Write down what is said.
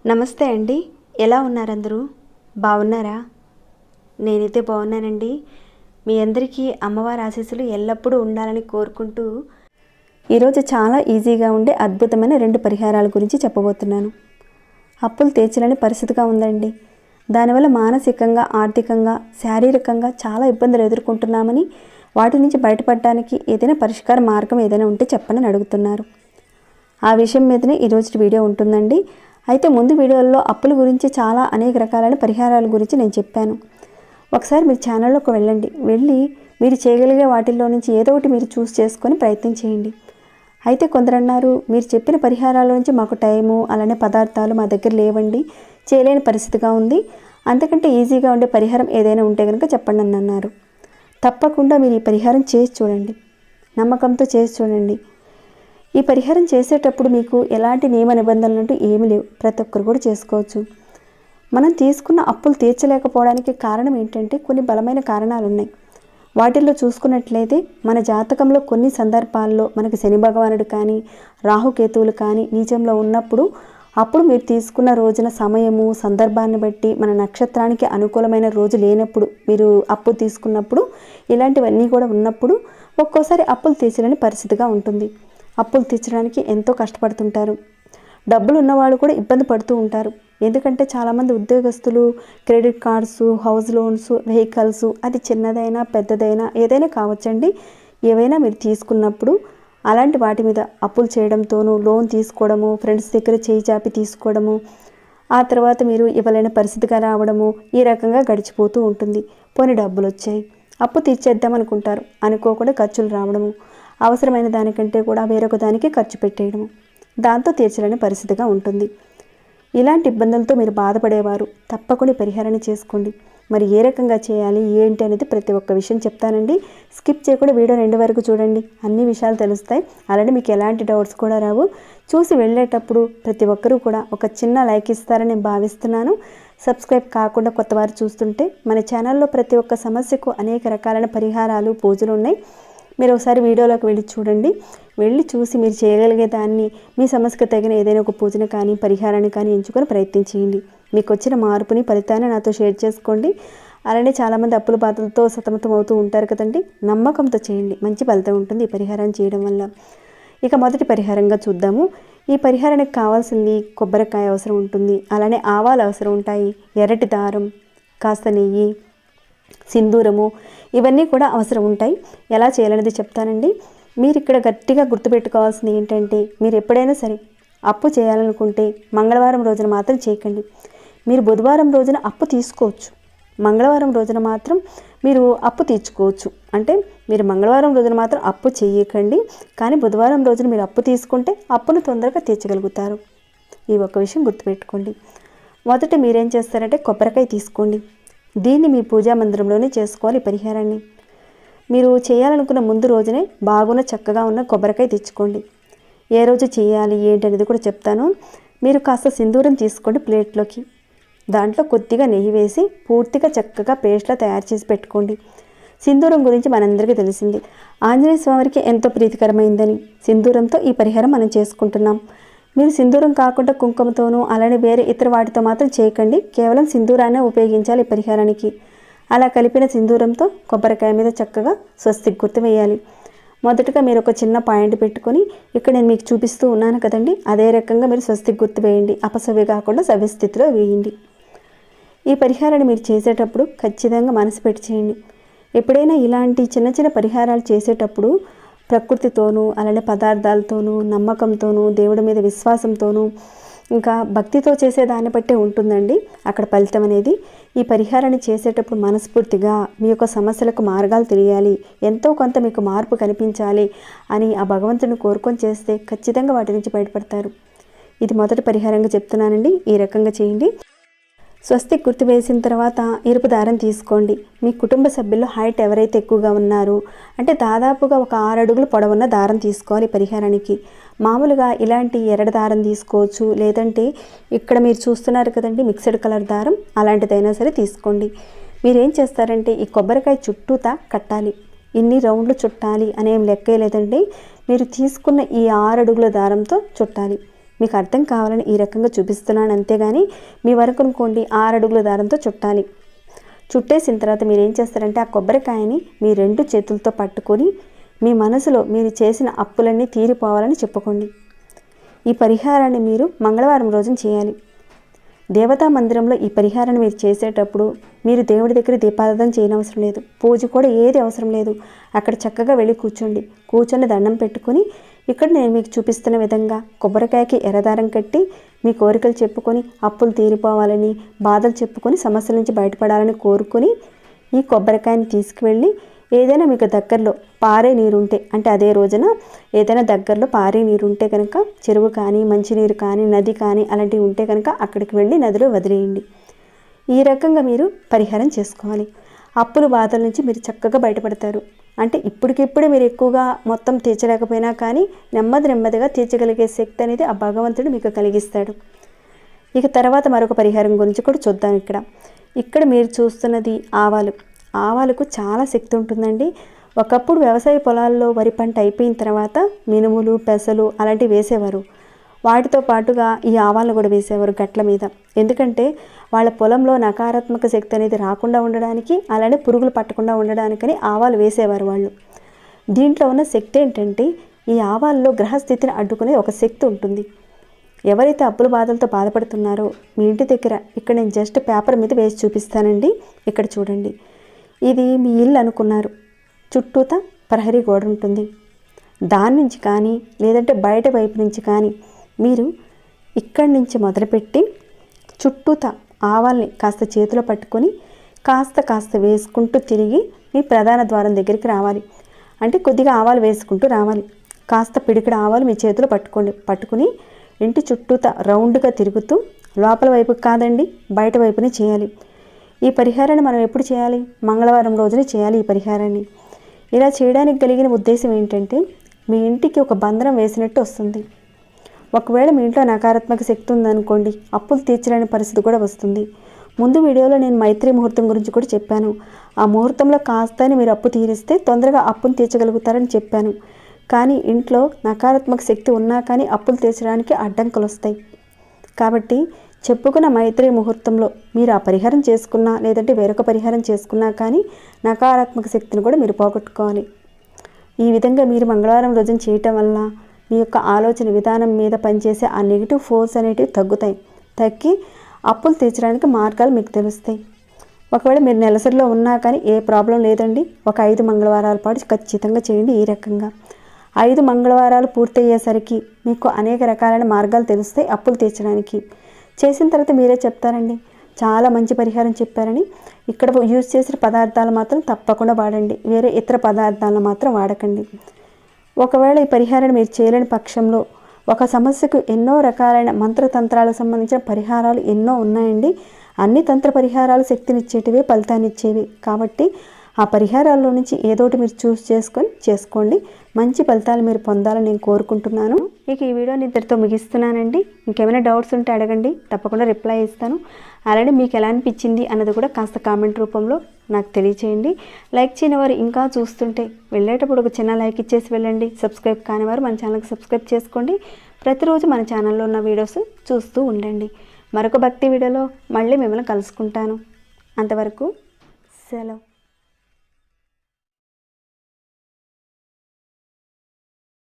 నమస్తే అండి. ఎలా ఉన్నారు అందరూ? బాగున్నారా? నేనైతే బాగున్నానండి. మీ అందరికీ అమ్మవారి ఆశీస్సులు ఎల్లప్పుడూ ఉండాలని కోరుకుంటూ ఈరోజు చాలా ఈజీగా ఉండే అద్భుతమైన 2 పరిహారాల గురించి చెప్పబోతున్నాను. అప్పులు తీర్చలేని పరిస్థితిగా ఉందండి. దానివల్ల మానసికంగా, ఆర్థికంగా, శారీరకంగా చాలా ఇబ్బందులు ఎదుర్కొంటున్నామని, వాటి నుంచి బయటపడడానికి ఏదైనా పరిష్కార మార్గం ఏదైనా ఉంటే చెప్పనని అడుగుతున్నారు. ఆ విషయం మీదనే ఈరోజు వీడియో ఉంటుందండి. అయితే ముందు వీడియోల్లో అప్పుల గురించి చాలా అనేక రకాలైన పరిహారాల గురించి నేను చెప్పాను. ఒకసారి మీరు ఛానల్లోకి వెళ్ళి మీరు చేయగలిగే వాటిల్లో నుంచి ఏదో ఒకటి మీరు చూస్ చేసుకొని ప్రయత్నం చేయండి. అయితే కొందరు అన్నారు, మీరు చెప్పిన పరిహారాల నుంచి మాకు టైము అలానే పదార్థాలు మా దగ్గర లేవండి, చేయలేని పరిస్థితిగా ఉంది, అంతకంటే ఈజీగా ఉండే పరిహారం ఏదైనా ఉంటే కనుక చెప్పండి అని అన్నారు. తప్పకుండా మీరు ఈ పరిహారం చేసి చూడండి, నమ్మకంతో చేసి చూడండి. ఈ పరిహారం చేసేటప్పుడు మీకు ఎలాంటి నియమ నిబంధనలు అంటూ ఏమీ లేవు, ప్రతి ఒక్కరు కూడా చేసుకోవచ్చు. మనం తీసుకున్న అప్పులు తీర్చలేకపోవడానికి కారణం ఏంటంటే కొన్ని బలమైన కారణాలు ఉన్నాయి. వాటిల్లో చూసుకున్నట్లయితే మన జాతకంలో కొన్ని సందర్భాల్లో మనకి శని భగవానుడు కానీ, రాహుకేతువులు కానీ నీచంలో ఉన్నప్పుడు, అప్పుడు మీరు తీసుకున్న రోజున సమయము సందర్భాన్ని బట్టి మన నక్షత్రానికి అనుకూలమైన రోజు లేనప్పుడు, మీరు అప్పు తీసుకున్నప్పుడు, ఇలాంటివన్నీ కూడా ఉన్నప్పుడు ఒక్కోసారి అప్పులు తీర్చలేని పరిస్థితిగా ఉంటుంది. అప్పులు తీర్చడానికి ఎంతో కష్టపడుతుంటారు. డబ్బులు ఉన్నవాళ్ళు కూడా ఇబ్బంది పడుతూ ఉంటారు. ఎందుకంటే చాలామంది ఉద్యోగస్తులు credit cards, house loans, vehicles, అది చిన్నదైనా పెద్దదైనా ఏదైనా కావచ్చండి, ఏవైనా మీరు తీసుకున్నప్పుడు అలాంటి వాటి మీద అప్పులు చేయడంతోనూ, లోన్ తీసుకోవడము, ఫ్రెండ్స్ దగ్గర చేయి చాపి తీసుకోవడము, ఆ తర్వాత మీరు ఇవ్వలేని పరిస్థితిగా రావడము, ఈ రకంగా గడిచిపోతూ ఉంటుంది. పోనీ డబ్బులు వచ్చాయి, అప్పు తీర్చేద్దాం అనుకుంటారు, అనుకోకుండా ఖర్చులు రావడము, అవసరమైన దానికంటే కూడా వేరొక దానికి ఖర్చు పెట్టేయడము, దాంతో తీర్చలేని పరిస్థితిగా ఉంటుంది. ఇలాంటి ఇబ్బందులతో మీరు బాధపడేవారు తప్పకుండా పరిహారాన్ని చేసుకోండి. మరి ఏ రకంగా చేయాలి ఏంటి అనేది ప్రతి ఒక్క విషయం చెప్తానండి. స్కిప్ చేయకుండా వీడియో 2 వరకు చూడండి, అన్ని విషయాలు తెలుస్తాయి. అలానే మీకు ఎలాంటి డౌట్స్ కూడా రావు. చూసి వెళ్ళేటప్పుడు ప్రతి ఒక్కరూ కూడా ఒక చిన్న లైక్ ఇస్తారని నేను భావిస్తున్నాను. సబ్స్క్రైబ్ కాకుండా కొత్త వారు చూస్తుంటే మన ఛానల్లో ప్రతి ఒక్క సమస్యకు అనేక రకాలైన పరిహారాలు, పూజలు ఉన్నాయి. మీరు ఒకసారి వీడియోలోకి వెళ్ళి చూడండి. వెళ్ళి చూసి మీరు చేయగలిగే దాన్ని, మీ సమస్యకు తగిన ఏదైనా ఒక పూజను కానీ పరిహారాన్ని కానీ ఎంచుకొని ప్రయత్నించేయండి. మీకు వచ్చిన మార్పుని, ఫలితాన్ని నాతో షేర్ చేసుకోండి. అలానే చాలామంది అప్పుల బాధలతో సతమతం అవుతూ ఉంటారు కదండి, నమ్మకంతో చేయండి, మంచి ఫలితం ఉంటుంది ఈ పరిహారం చేయడం వల్ల. ఇక మొదటి పరిహారంగా చూద్దాము. ఈ పరిహారానికి కావాల్సింది కొబ్బరికాయ అవసరం ఉంటుంది, అలానే ఆవాలు అవసరం ఉంటాయి, ఎర్రటి దారం, కాస్త నెయ్యి, సింధూరము, ఇవన్నీ కూడా అవసరం ఉంటాయి. ఎలా చేయాలనేది చెప్తానండి. మీరు ఇక్కడ గట్టిగా గుర్తుపెట్టుకోవాల్సింది ఏంటంటే, మీరు ఎప్పుడైనా సరే అప్పు చేయాలనుకుంటే మంగళవారం రోజున మాత్రం చేయకండి. మీరు బుధవారం రోజున అప్పు తీసుకోవచ్చు, మంగళవారం రోజున మాత్రం మీరు అప్పు తీర్చుకోవచ్చు. అంటే మీరు మంగళవారం రోజున మాత్రం అప్పు చేయకండి, కానీ బుధవారం రోజున మీరు అప్పు తీసుకుంటే అప్పును తొందరగా తీర్చగలుగుతారు. ఈ ఒక్క విషయం గుర్తుపెట్టుకోండి. మొదట మీరేం చేస్తారంటే కొబ్బరికాయ తీసుకోండి. దీన్ని మీ పూజా మందిరంలోనే చేసుకోవాలి. ఈ పరిహారాన్ని మీరు చేయాలనుకున్న ముందు రోజునే బాగున్న చక్కగా ఉన్న కొబ్బరికాయ తెచ్చుకోండి. ఏ రోజు చేయాలి ఏంటి అనేది కూడా చెప్తాను. మీరు కాస్త సింధూరం తీసుకోండి ప్లేట్లోకి, దాంట్లో కొద్దిగా నెయ్యి వేసి పూర్తిగా చక్కగా పేస్ట్లా తయారు చేసి పెట్టుకోండి. సింధూరం గురించి మనందరికీ తెలిసింది, ఆంజనేయ స్వామికి ఎంతో ప్రీతికరమైందని సింధూరంతో ఈ పరిహారం మనం చేసుకుంటున్నాం. మీరు సింధూరం కాకుండా కుంకుమతోనూ అలానే వేరే ఇతర వాటితో మాత్రం చేయకండి, కేవలం సింధూరాన్నే ఉపయోగించాలి ఈ పరిహారానికి. అలా కలిపిన సింధూరంతో కొబ్బరికాయ మీద చక్కగా స్వస్తిక్ గుర్తు వేయాలి. మొదటగా మీరు ఒక చిన్న పాయింట్ పెట్టుకొని, ఇక్కడ నేను మీకు చూపిస్తూ ఉన్నాను కదండి, అదే రకంగా మీరు స్వస్తిక్ గుర్తు వేయండి. అపసవ్య కాకుండా సవ్య స్థితిలో వేయండి. ఈ పరిహారాన్ని మీరు చేసేటప్పుడు ఖచ్చితంగా మనసు పెట్టి చేయండి. ఎప్పుడైనా ఇలాంటి చిన్న చిన్న పరిహారాలు చేసేటప్పుడు ప్రకృతితోనూ అలానే పదార్థాలతోనూ, నమ్మకంతోనూ, దేవుడి మీద విశ్వాసంతోనూ, ఇంకా భక్తితో చేసేదాన్ని బట్టే ఉంటుందండి అక్కడ ఫలితం అనేది. ఈ పరిహారాన్ని చేసేటప్పుడు మనస్ఫూర్తిగా మీ యొక్క సమస్యలకు మార్గాలు తెలియాలి, ఎంతో కొంత మీకు మార్పు కనిపించాలి అని ఆ భగవంతుని కోరుకొని చేస్తే ఖచ్చితంగా వాటి నుంచి బయటపడతారు. ఇది మొదటి పరిహారంగా చెప్తున్నానండి. ఈ రకంగా చేయండి. స్వస్తిక్ గుర్తు వేసిన తర్వాత ఎరుపు దారం తీసుకోండి. మీ కుటుంబ సభ్యుల్లో హైట్ ఎవరైతే ఎక్కువగా ఉన్నారో, అంటే దాదాపుగా ఒక 6 అడుగులు పొడవున్న దారం తీసుకోవాలి పరిహారానికి. మామూలుగా ఇలాంటి ఎర్రటి దారం తీసుకోవచ్చు, లేదంటే ఇక్కడ మీరు చూస్తున్నారు కదండి మిక్స్డ్ కలర్ దారం, అలాంటిదైనా సరే తీసుకోండి. మీరేం చేస్తారంటే ఈ కొబ్బరికాయ చుట్టూతా కట్టాలి. ఇన్ని రౌండ్లు చుట్టాలి అనేం లెక్కే లేదండి. మీరు తీసుకున్న ఈ 6 అడుగుల దారంతో చుట్టాలి. మీకు అర్థం కావాలని ఈ రకంగా చూపిస్తున్నాను, అంతేగాని మీ వరకు అనుకోండి 6 అడుగుల దారంతో చుట్టాలి. చుట్టేసిన తర్వాత మీరు ఏం చేస్తారంటే ఆ కొబ్బరికాయని మీ 2 చేతులతో పట్టుకొని మీ మనసులో మీరు చేసిన అప్పులన్నీ తీరిపోవాలని చెప్పుకోండి. ఈ పరిహారాన్ని మీరు మంగళవారం రోజున చేయాలి. దేవతా మందిరంలో ఈ పరిహారాన్ని మీరు చేసేటప్పుడు మీరు దేవుడి దగ్గర దీపారాధన చేయనవసరం లేదు, పూజ కూడా ఏది అవసరం లేదు. అక్కడ చక్కగా వెళ్ళి కూర్చొని దండం పెట్టుకొని ఇక్కడ నేను మీకు చూపిస్తున్న విధంగా కొబ్బరికాయకి ఎర్రదారం కట్టి మీ కోరికలు చెప్పుకొని అప్పులు తీరిపోవాలని, బాధలు చెప్పుకొని సమస్యల నుంచి బయటపడాలని కోరుకొని ఈ కొబ్బరికాయని తీసుకువెళ్ళి ఏదైనా మీకు దగ్గరలో పారే నీరుంటే, అంటే అదే రోజున ఏదైనా దగ్గరలో పారే నీరుంటే కనుక చెరువు కానీ, మంచినీరు కానీ, నది కానీ అలాంటివి ఉంటే కనుక అక్కడికి వెళ్ళి నదిలో వదిలేయండి. ఈ రకంగా మీరు పరిహారం చేసుకోవాలి. అప్పుల బాధల నుంచి మీరు చక్కగా బయటపడతారు. అంటే ఇప్పటికిప్పుడే మీరు ఎక్కువగా మొత్తం తీర్చలేకపోయినా కానీ నెమ్మదిగా తీర్చగలిగే శక్తి అనేది ఆ భగవంతుడు మీకు కలిగిస్తాడు. ఇక తర్వాత మరొక పరిహారం గురించి కూడా చూద్దాం. ఇక్కడ మీరు చూస్తున్నది ఆవాలకు చాలా శక్తి ఉంటుందండి. ఒకప్పుడు వ్యవసాయ పొలాల్లో వరి పంట అయిపోయిన తర్వాత మినుములు, పెసలు అలాంటివి వేసేవారు. వాటితో పాటుగా ఈ ఆవాలను కూడా వేసేవారు గట్ల మీద. ఎందుకంటే వాళ్ళ పొలంలో నకారాత్మక శక్తి అనేది రాకుండా ఉండడానికి, అలానే పురుగులు పట్టకుండా ఉండడానికని ఆవాలు వేసేవారు వాళ్ళు. దీంట్లో ఉన్న శక్తి ఏంటంటే ఈ ఆవాల్లో గ్రహస్థితిని అడ్డుకునే ఒక శక్తి ఉంటుంది. ఎవరైతే అప్పుల బాధలతో బాధపడుతున్నారో మీ ఇంటి దగ్గర ఇక్కడ నేను జస్ట్ పేపర్ మీద వేసి చూపిస్తానండి. ఇక్కడ చూడండి, ఇది మీ ఇల్లు అనుకున్నారు. చుట్టూతా ప్రహరీ గోడ ఉంటుంది. దాని నుంచి కానీ లేదంటే బయట వైపు నుంచి కానీ మీరు ఇక్కడి నుంచి మొదలుపెట్టి చుట్టూతా ఆవాల్ని కాస్త చేతిలో పట్టుకొని కాస్త వేసుకుంటూ తిరిగి మీ ప్రధాన ద్వారం దగ్గరికి రావాలి. అంటే కొద్దిగా ఆవాలు వేసుకుంటూ రావాలి. కాస్త పిడికిడ ఆవాలు మీ చేతిలో పట్టుకుని ఇంటి చుట్టూతా రౌండ్గా తిరుగుతూ లోపల వైపుకి కాదండి బయట వైపునే చేయాలి. ఈ పరిహారాన్ని మనం ఎప్పుడు చేయాలి? మంగళవారం రోజునే చేయాలి ఈ పరిహారాన్ని. ఇలా చేయడానికి కలిగిన ఉద్దేశం ఏంటంటే మీ ఇంటికి ఒక బంధనం వేసినట్టు వస్తుంది. ఒకవేళ మీ ఇంట్లో నకారాత్మక శక్తి ఉందనుకోండి, అప్పులు తీర్చలేని పరిస్థితి కూడా వస్తుంది. ముందు వీడియోలో నేను మైత్రి ముహూర్తం గురించి కూడా చెప్పాను. ఆ ముహూర్తంలో కాస్తని మీరు అప్పు తీరిస్తే తొందరగా అప్పును తీర్చగలుగుతారని చెప్పాను. కానీ ఇంట్లో నకారాత్మక శక్తి ఉన్నా కానీ అప్పులు తీర్చడానికి అడ్డంకులు వస్తాయి. కాబట్టి చెప్పుకున్న మైత్రి ముహూర్తంలో మీరు ఆ పరిహారం చేసుకున్నా లేదంటే వేరొక పరిహారం చేసుకున్నా కానీ నకారాత్మక శక్తిని కూడా మీరు పోగొట్టుకోవాలి. ఈ విధంగా మీరు మంగళవారం రోజున చేయటం వల్ల మీ యొక్క ఆలోచన విధానం మీద పనిచేసే ఆ నెగిటివ్ ఫోర్స్ అనేటివి తగ్గి అప్పులు తీర్చడానికి మార్గాలు మీకు తెలుస్తాయి. ఒకవేళ మీరు నెలసరిలో ఉన్నా కానీ ఏ ప్రాబ్లం లేదండి. ఒక 5 మంగళవారాల పాటు ఖచ్చితంగా చేయండి. ఈ రకంగా 5 మంగళవారాలు పూర్తయ్యేసరికి మీకు అనేక రకాలైన మార్గాలు తెలుస్తాయి అప్పులు తీర్చడానికి. చేసిన తర్వాత మీరే చెప్తారండి చాలా మంచి పరిహారం చెప్పారని. ఇక్కడ యూజ్ చేసిన పదార్థాలు మాత్రం తప్పకుండా వాడండి, వేరే ఇతర పదార్థాలను మాత్రం వాడకండి. ఒకవేళ ఈ పరిహారాన్ని మీరు చేయలేని పక్షంలో ఒక సమస్యకు ఎన్నో రకాలైన మంత్రతంత్రాలకు సంబంధించిన పరిహారాలు ఎన్నో ఉన్నాయండి. అన్ని తంత్ర పరిహారాలు శక్తినిచ్చేటివే, ఫలితాన్ని ఇచ్చేవి. కాబట్టి ఆ పరిహారాల్లో నుంచి ఏదోటి మీరు చేసుకోండి. మంచి ఫలితాలు మీరు పొందాలని నేను కోరుకుంటున్నాను. ఇక ఈ వీడియోని ఇంతటితో ముగిస్తున్నానండి. ఇంకేమైనా డౌట్స్ ఉంటే అడగండి, తప్పకుండా రిప్లై ఇస్తాను. అలానే మీకు ఎలా అనిపించింది అన్నది కూడా కాస్త కామెంట్ రూపంలో నాకు తెలియచేయండి. లైక్ చేయని వారు ఇంకా చూస్తుంటే వెళ్ళేటప్పుడు ఒక చిన్న లైక్ ఇచ్చేసి వెళ్ళండి. సబ్స్క్రైబ్ కాని వారు మన ఛానల్కి సబ్స్క్రైబ్ చేసుకోండి. ప్రతిరోజు మన ఛానల్లో ఉన్న వీడియోస్ చూస్తూ ఉండండి. మరొక భక్తి వీడియోలో మళ్ళీ మిమ్మల్ని కలుసుకుంటాను. అంతవరకు సెలవు.